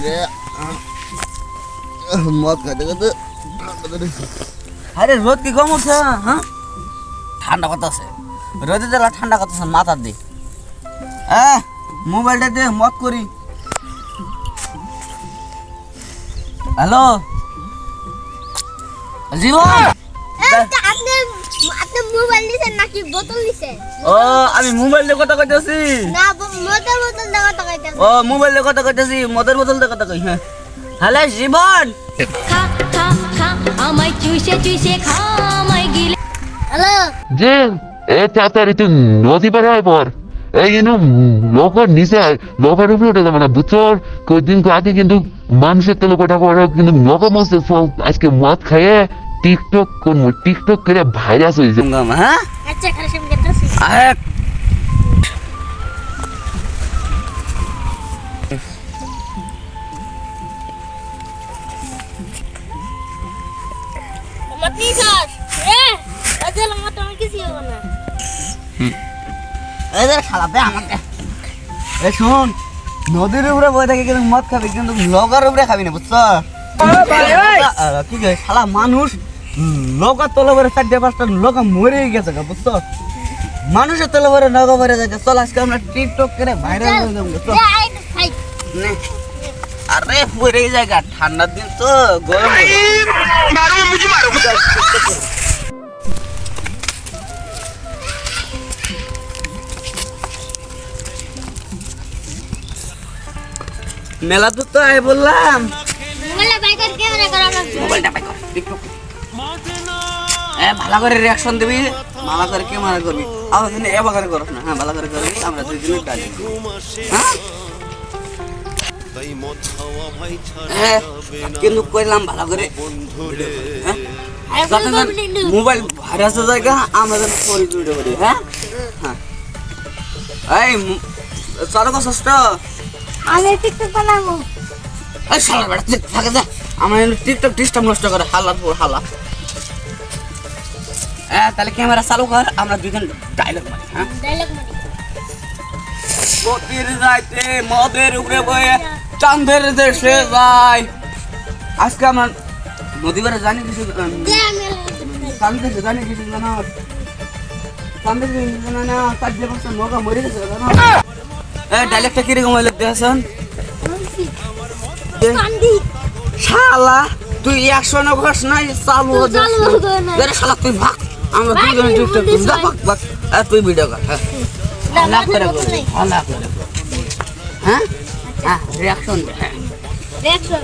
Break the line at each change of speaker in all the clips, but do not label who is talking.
রে মদ খাইতে খাইতে
আরে রোদ কি কম উঠছে হ্যাঁ ঠান্ডা কথা আছে রোদে জ্বালা ঠান্ডা কথা আছে মাথার দি হ্যাঁ মোবাইলটা দে মত করি হ্যালো জীবন
আপনি মোবাইল নিছেন নাকি বোতল নিছেন?
ও আমি মোবাইল দিয়ে কথা কইতেছি
না মদের বোতল দিয়ে কথা কইতেছেন।
ও মোবাইল দিয়ে কথা কইতেছি মদের বোতল দিয়ে কথা কই হ্যাঁ হ্যালো জীবন
খা খা খা আমায় চুষে চুষে খা আমায় গিলে
হ্যালো
যে এ তাড়াতাড়ি তুই নদী পারে আয় পর এই নৌকার নিচে নৌকার উপরে উঠে যাবে না বুঝছো কয়েকদিন আগে কিন্তু মানুষের তেলে কোটা করে কিন্তু নৌকা মস্ত আজকে মদ খাইয়ে টিকটক করবো টিকটক করে ভাইরাস হয়েছে
হ্যাঁ
আচ্ছা খারাপ আমি গেতেছি।
আরে
মত নিছস এ আজল মত আমি কিছু হবে না।
এই যে শালা বে আমাকে এ শুন নদীর উপরে বই থাকে কিন্তু মদ খাবি কিন্তু লগার উপরে খাবি না বুঝছো কি কই শালা মানুষ লগা তলে ভরে 4-5টা লগা মরে গেছে বুঝছো মানুষের তলে ভরে লগা ভরে যাচ্ছে চল আজকে আমরা টিকটক করে ভাইরাল হয়ে যাবো বুঝছো নে। আরে পুরে জায়গা ঠান্ডার দিন তো গরম মেলা তো আই বললাম
মোবাইলটা বাই করে ক্যামেরা করা লাগবে।
মোবাইলটা পাই কর টিকটক এ ভালো করে রিঅ্যাকশন দিবি ভালো করে ক্যামেরা করবি আমার জন্য এ বাগারে করছ না হ্যাঁ ভালো করে করবি আমরা দুই দিন ডালি হ্যাঁ কিন্তু কইলাম ভালো করে মোবাইল ভাইরাস জায়গা আমাদের পরি ভিডিও করি হ্যাঁ হ্যাঁ এই চলো কষ্ট
আমি টিকটক বানাবো।
এই শালা বেটা থাকে যা আমার টিকটক ডিস্টার্ব নষ্ট করে হালা পুরো হালা তাহলে ক্যামেরা চালু কর আমরা দুইজন ডায়লগ মারি হ্যাঁ
ডায়লগ মারি
গতির যাইতে মদের উপরে বয়ে চাঁদের দেশে যাই আজকে আমরা নদীবারে জানি কিছু
দে আমি
চাঁদের দেশে জানি কিছু জানা চাঁদের দেশে জানা না 4-5টা নৌকা মরে গেছে জানা ডায়লগটা কিরকম হইলে দেখছেন
কান্দি
শালা তুই 100 না ঘষ নাই চালু হচ্ছে আরে শালা তুই ভাগ আমরা দুইজন টিকটক করি যা ভাগ ভাগ তুই ভিডিও কর হ্যাঁ ভালো করে কর ভালো করে কর হ্যাঁ হ্যাঁ রিঅ্যাকশন দে
দেখছো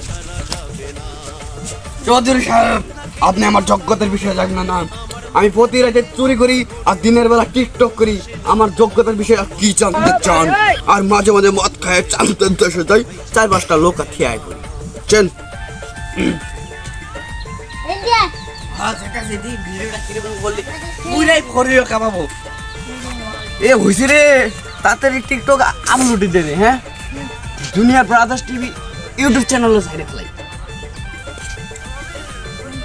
চৌধুরী সাহেব আপনি আমার যোগ্যতার বিষয়ে জানেন না আমি প্রতি রাতে চুরি করি আর দিনের বেলা টিকটক করি আমার যোগ্যতার বিষয়ে আর কি জানতে চান আর মাঝে মাঝে মদ খায় জানতে দেশে যাই 4-5টা লোক আর খেয়াই করি চেন
ইন্ডিয়া
হ্যাঁ সেটা যদি ভিডিওটা কিরকম বললি পুরাই ফরিও কামাবো
এ হইছে রে তাড়াতাড়ি টিকটক আপলোড দে রে হ্যাঁ
জুনিয়র ব্রাদার্স টিভি ইউটিউব চ্যানেলে সাইডে ফেলাই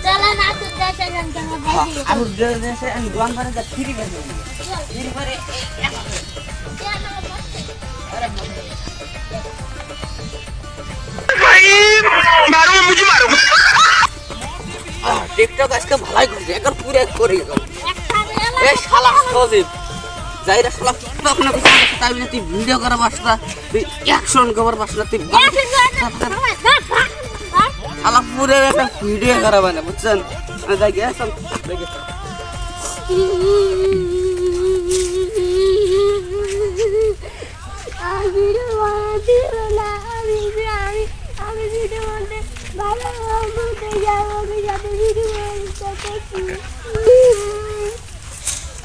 চলা না তো দেশে যান কেন ভাই
আমি দেশে আমি দোকান করে যা ফ্রি করে ফ্রি করে টিকটক আজকে ভালাই করছে একবার পুরো করে গেল এ শালা সজীব যাইরা শালা টিকটক না তাই বলে তুই ভিডিও করা বাসনা তুই অ্যাকশন করার বাসনা তুই শালা পুরো একটা ভিডিও করা বানা বুঝছেন যাই গেছাম দেখে
আমি ভিডিও বলতে ভালো বলতে যাবো যাতে ভিডিও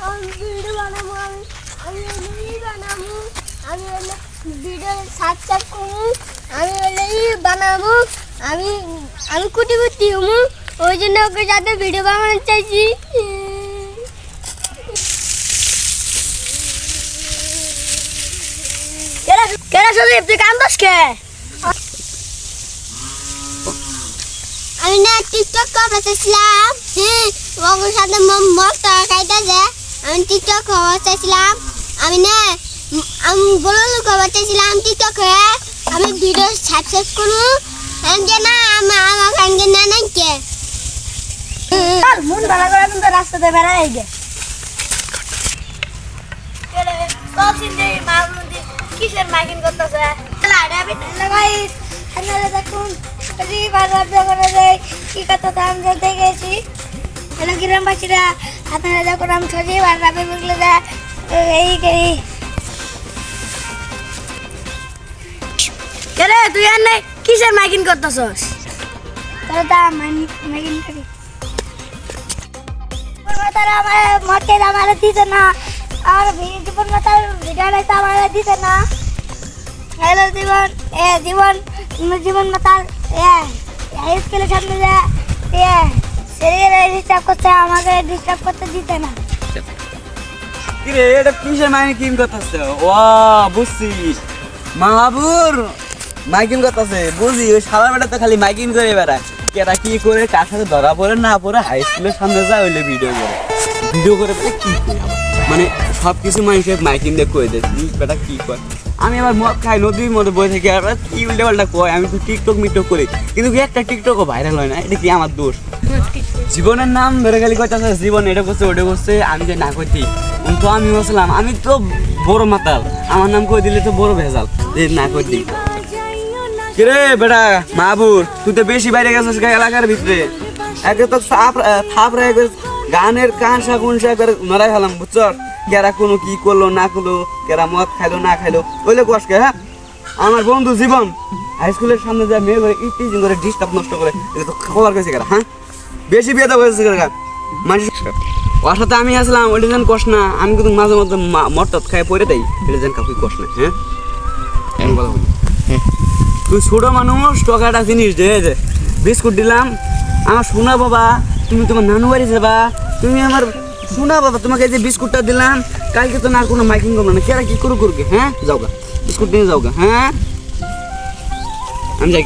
আমি ভিডিও বানাবো আমি বানাবো আমি ভিডিও সাবস্ক্রাইব করবো আমি বানাবো আমি আমি কুটি হবো ওই জন্য ওকে যাতে ভিডিও বানাতে চাইছি কেরা সুদীপ তুই কান্দাস কে আমি না টিকটক করতে চাইছিলাম হ্যাঁ ওর সাথে মস্ত খাইতেছে আমি টিকটক করতে চাইছিলাম আমি না আমি বলল করতে চাইছিলাম টিকটক করে আমি ভিডিও সাবস্ক্রাইব করবো আনকে না আমার আনকে না নাকি মন ভালো করে কিন্তু রাস্তাতে বেড়াই গে কিসের মাইকিং করতেছে দেখুন কি কথা আমি দেখেছি গ্রামবাসীরা আপনারা যখন আমি সজীব আর রাবে বুঝলে এই তুই আর নাই কিসের মাইকিং করতেছস তারা মাইকিং করি তারা আমার মরতে আমার দিতে না আর জীবন মাতার ভিডিওটা আমার দিতে না হ্যালো জীবন জীবন জীবন মাতার স্কুলের সামনে যা শরীরে ডিস্টার্ব করছে আমাকে ডিস্টার্ব করতে দিতে না
কি রে এটা কিসের মাইকিং করতেছে ও বুঝছি মাহাবুর মাইকিং করতেছে বুঝি ওই সারা বেটা তো খালি মাইকিং করে বেড়ায় কেটা কি করে কার সাথে ধরা পড়ে না পড়ে হাই স্কুলের সামনে যায় হইলে ভিডিও করে বলে কি করে মানে সব কিছু মানুষের মাইকিং দিয়ে কয়ে দেয় বেটা কি কয় আমি আবার মদ খাই নদীর মধ্যে বই থেকে আর কি উল্টে পাল্টা কয় আমি তো টিকটক মিকটক করি কিন্তু একটা টিকটকও ভাইরাল হয় না এটা কি আমার দোষ জীবনের নাম ধরে খালি কইতাছে জীবন এটা করছে ওটা করছে আমি যে না করছি তো আমি বলছিলাম আমি তো বড় মাতাল আমার নাম কই দিলে তো বড় ভেজাল যে না কই দিই কিরে বেটা মাহবুর তুই তো বেশি বাইরে গেছিস এলাকার ভিতরে একে তো থাপ রে গানের কান শাকুন করে নড়াই হলাম বুঝছ কেরা কোনো কি করলো না করলো কেরা মদ খাইলো না খাইলো ওইলে কষকে হ্যাঁ আমার বন্ধু জীবন হাই স্কুলের সামনে যায় মেয়ে করে ইটিজিং করে ডিস্টার্ব নষ্ট করে এটা তো খবর কইছে কেরা হ্যাঁ বেশি বিয়ে দেওয়া হয়েছে কেরা মানুষ ওর সাথে আমি আসলাম ওইটা যেন কষ না আমি কিন্তু মাঝে মধ্যে মটট খাই পড়ে দেই এটা যেন কাউকে কষ না হ্যাঁ এমন কথা বলি তুই ছোট মানুষ তোকে একটা জিনিস দে বিস্কুট দিলাম আমার সোনা বাবা তুমি তোমার নানু বাড়ি যাবা তুমি আমার সোনা বাবা তোমাকে এই যে বিস্কুটটা দিলাম কালকে তো না কোনো মাইকিং করবো না কেরা কি করুকে হ্যাঁ যাওগা বিস্কুট নিয়ে যাওগা হ্যাঁ আমি যাই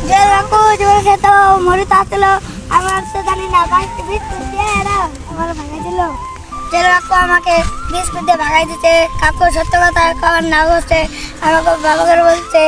যে রাখো যে তো মরে তাছিল আমার তো জানি না বাইতে বিস্কুট দিয়ে এরা আমার ভাঙাই দিল যে রাখো আমাকে বিস্কুট দিয়ে ভাগাই দিতে কাকু সত্য কথা কর না বলছে আমাকে বাবা করে বলছে